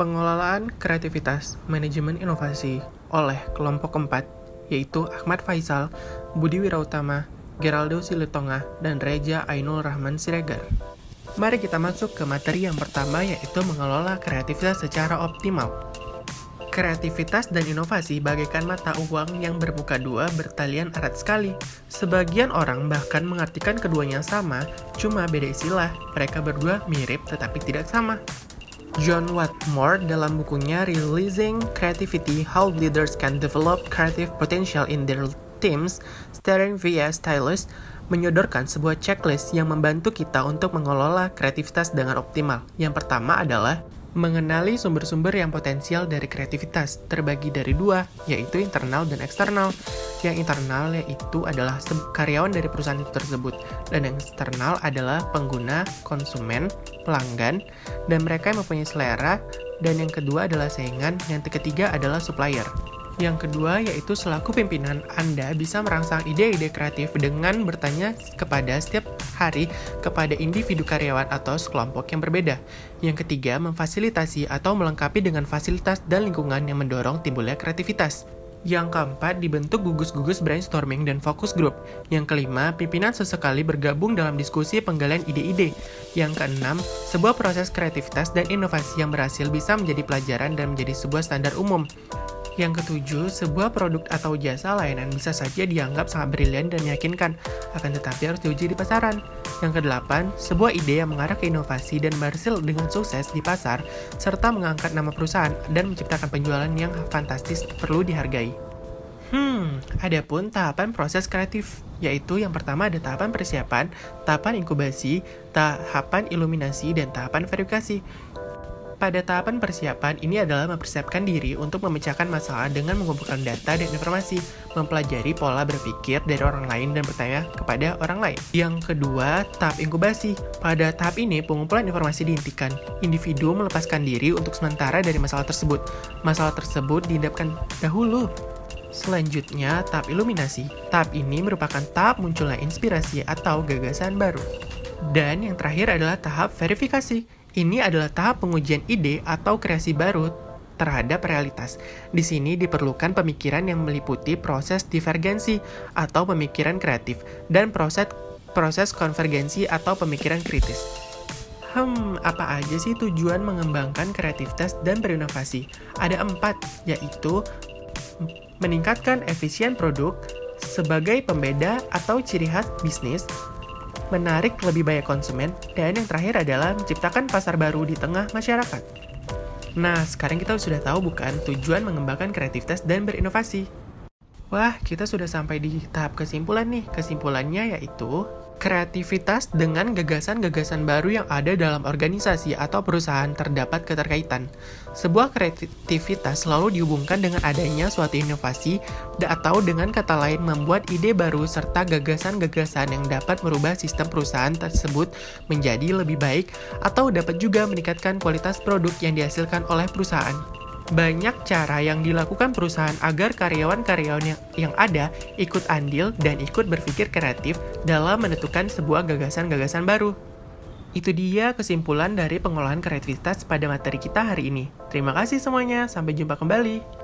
Pengelolaan kreativitas manajemen inovasi oleh kelompok keempat, yaitu Ahmad Faisal, Budi Wirautama, Geraldo Silitonga, dan Reja Ainul Rahman Siregar. Mari kita masuk ke materi yang pertama, yaitu mengelola kreativitas secara optimal. Kreativitas dan inovasi bagaikan mata uang yang bermuka dua bertalian erat sekali. Sebagian orang bahkan mengartikan keduanya sama, cuma beda istilah. Mereka berdua mirip tetapi tidak sama. John Watmore dalam bukunya Releasing Creativity: How Leaders Can Develop Creative Potential in Their Teams, Steering via Stylus, menyodorkan sebuah checklist yang membantu kita untuk mengelola kreativitas dengan optimal. Yang pertama adalah mengenali sumber-sumber yang potensial dari kreativitas, terbagi dari dua, yaitu internal dan eksternal. Yang internal yaitu adalah karyawan dari perusahaan itu tersebut, dan yang eksternal adalah pengguna, konsumen, pelanggan, dan mereka yang mempunyai selera, dan yang kedua adalah saingan, yang ketiga adalah supplier. Yang kedua yaitu selaku pimpinan, Anda bisa merangsang ide-ide kreatif dengan bertanya kepada setiap hari kepada individu karyawan atau sekelompok yang berbeda. Yang ketiga, memfasilitasi atau melengkapi dengan fasilitas dan lingkungan yang mendorong timbulnya kreativitas. Yang keempat, dibentuk gugus-gugus brainstorming dan fokus group. Yang kelima, pimpinan sesekali bergabung dalam diskusi penggalian ide-ide. Yang keenam, sebuah proses kreativitas dan inovasi yang berhasil bisa menjadi pelajaran dan menjadi sebuah standar umum. Yang ketujuh, sebuah produk atau jasa layanan bisa saja dianggap sangat brilian dan meyakinkan, akan tetapi harus diuji di pasaran. Yang kedelapan, sebuah ide yang mengarah ke inovasi dan berhasil dengan sukses di pasar, serta mengangkat nama perusahaan dan menciptakan penjualan yang fantastis perlu dihargai. Adapun tahapan proses kreatif, yaitu yang pertama ada tahapan persiapan, tahapan inkubasi, tahapan iluminasi, dan tahapan verifikasi. Pada tahapan persiapan, ini adalah mempersiapkan diri untuk memecahkan masalah dengan mengumpulkan data dan informasi, mempelajari pola berpikir dari orang lain dan bertanya kepada orang lain. Yang kedua, tahap inkubasi. Pada tahap ini, pengumpulan informasi dihentikan. Individu melepaskan diri untuk sementara dari masalah tersebut. Masalah tersebut diendapkan dahulu. Selanjutnya, tahap iluminasi. Tahap ini merupakan tahap munculnya inspirasi atau gagasan baru. Dan yang terakhir adalah tahap verifikasi. Ini adalah tahap pengujian ide atau kreasi baru terhadap realitas. Di sini diperlukan pemikiran yang meliputi proses divergensi atau pemikiran kreatif dan proses konvergensi atau pemikiran kritis. Apa aja sih tujuan mengembangkan kreativitas dan berinovasi? Ada 4, yaitu meningkatkan efisien produk sebagai pembeda atau ciri khas bisnis, menarik lebih banyak konsumen, dan yang terakhir adalah menciptakan pasar baru di tengah masyarakat. Nah, sekarang kita sudah tahu bukan tujuan mengembangkan kreativitas dan berinovasi. Wah, kita sudah sampai di tahap kesimpulan nih. Kesimpulannya yaitu kreativitas dengan gagasan-gagasan baru yang ada dalam organisasi atau perusahaan terdapat keterkaitan. Sebuah kreativitas selalu dihubungkan dengan adanya suatu inovasi atau dengan kata lain membuat ide baru serta gagasan-gagasan yang dapat merubah sistem perusahaan tersebut menjadi lebih baik atau dapat juga meningkatkan kualitas produk yang dihasilkan oleh perusahaan. Banyak cara yang dilakukan perusahaan agar karyawan-karyawan yang ada ikut andil dan ikut berpikir kreatif dalam menentukan sebuah gagasan-gagasan baru. Itu dia kesimpulan dari pengolahan kreativitas pada materi kita hari ini. Terima kasih semuanya, sampai jumpa kembali.